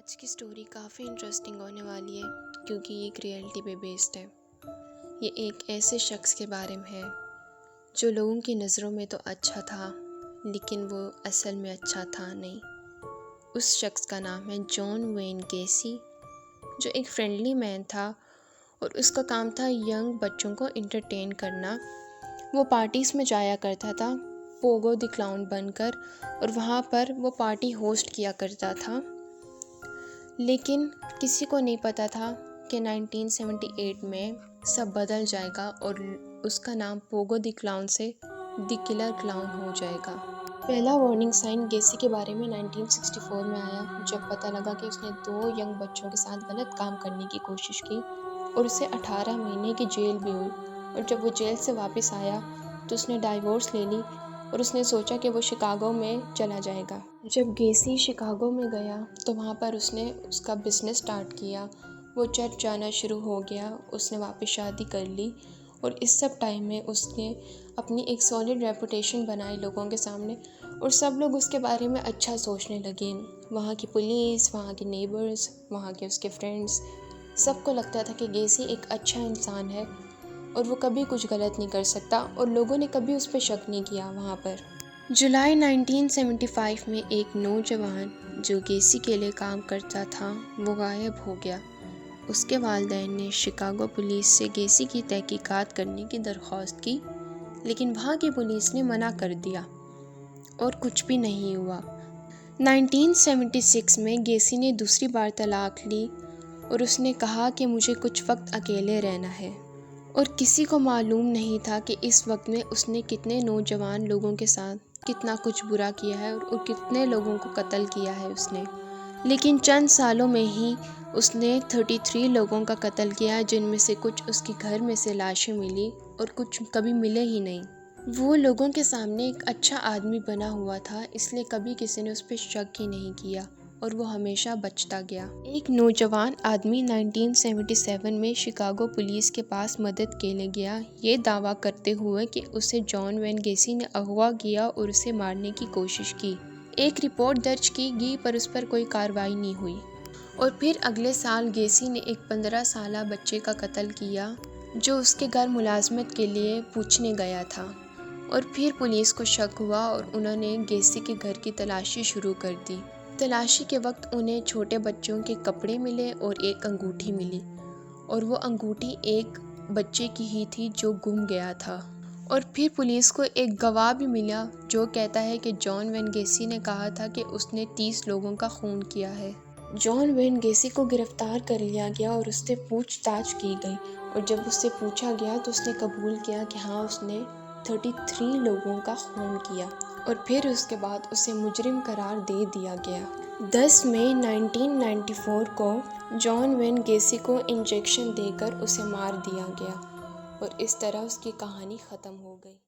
आज की स्टोरी काफ़ी इंटरेस्टिंग होने वाली है क्योंकि ये एक रियलिटी पे बेस्ड है। ये एक ऐसे शख्स के बारे में है जो लोगों की नज़रों में तो अच्छा था, लेकिन वो असल में अच्छा था नहीं। उस शख्स का नाम है जॉन वेन गेसी, जो एक फ्रेंडली मैन था और उसका काम था यंग बच्चों को इंटरटेन करना। वो पार्टीज़ में जाया करता था पोगो द क्लाउन बनकर, और वहाँ पर वो पार्टी होस्ट किया करता था। लेकिन किसी को नहीं पता था कि 1978 में सब बदल जाएगा और उसका नाम पोगो द क्लाउन से द किलर क्लाउन हो जाएगा। पहला वार्निंग साइन गेसी के बारे में 1964 में आया, जब पता लगा कि उसने 2 यंग बच्चों के साथ गलत काम करने की कोशिश की और उसे 18 महीने की जेल भी हुई। और जब वो जेल से वापस आया तो उसने डाइवोर्स ले ली और उसने सोचा कि वो शिकागो में चला जाएगा। जब गेसी शिकागो में गया तो वहाँ पर उसने उसका बिजनेस स्टार्ट किया। वो चर्च जाना शुरू हो गया, उसने वापस शादी कर ली और इस सब टाइम में उसने अपनी एक सॉलिड रेपुटेशन बनाई लोगों के सामने और सब लोग उसके बारे में अच्छा सोचने लगे। वहाँ की पुलिस, वहाँ के नेबर्स, वहाँ के उसके फ्रेंड्स, सबको लगता था कि गेसी एक अच्छा इंसान है और वो कभी कुछ गलत नहीं कर सकता और लोगों ने कभी उस पर शक नहीं किया। वहाँ पर जुलाई 1975 में एक नौजवान जो गेसी के लिए काम करता था वो गायब हो गया। उसके वालिदैन ने शिकागो पुलिस से गेसी की तहकीकात करने की दरख्वास्त की, लेकिन वहाँ की पुलिस ने मना कर दिया और कुछ भी नहीं हुआ। 1976 में गेसी ने दूसरी बार तलाक ली और उसने कहा कि मुझे कुछ वक्त अकेले रहना है, और किसी को मालूम नहीं था कि इस वक्त में उसने कितने नौजवान लोगों के साथ कितना कुछ बुरा किया है और कितने लोगों को कत्ल किया है उसने। लेकिन चंद सालों में ही उसने 33 लोगों का कत्ल किया, जिनमें से कुछ उसके घर में से लाशें मिली और कुछ कभी मिले ही नहीं। वो लोगों के सामने एक अच्छा आदमी बना हुआ था, इसलिए कभी किसी ने उस पर शक ही नहीं किया और वो हमेशा बचता गया। एक नौजवान आदमी 1977 में शिकागो पुलिस के पास मदद के लिए गया, ये दावा करते हुए कि उसे जॉन वेन गेसी ने अगवा किया और उसे मारने की कोशिश की। एक रिपोर्ट दर्ज की गई पर उस पर कोई कार्रवाई नहीं हुई। और फिर अगले साल गेसी ने एक 15 साल बच्चे का कत्ल किया जो उसके घर मुलाजमत के लिए पूछने गया था। और फिर पुलिस को शक हुआ और उन्होंने गेसी के घर की तलाशी शुरू कर दी। तलाशी के वक्त उन्हें छोटे बच्चों के कपड़े मिले और एक अंगूठी मिली, और वो अंगूठी एक बच्चे की ही थी जो गुम गया था। और फिर पुलिस को एक गवाह भी मिला जो कहता है कि जॉन वेन गेसी ने कहा था कि उसने 30 लोगों का खून किया है। जॉन वेन गेसी को गिरफ्तार कर लिया गया और उससे पूछताछ की गई, और जब उससे पूछा गया तो उसने कबूल किया कि हाँ, उसने 33 लोगों का खून किया। और फिर उसके बाद उसे मुजरिम करार दे दिया गया। 10 मई 1994 को जॉन वेन गेसी को इंजेक्शन देकर उसे मार दिया गया और इस तरह उसकी कहानी ख़त्म हो गई।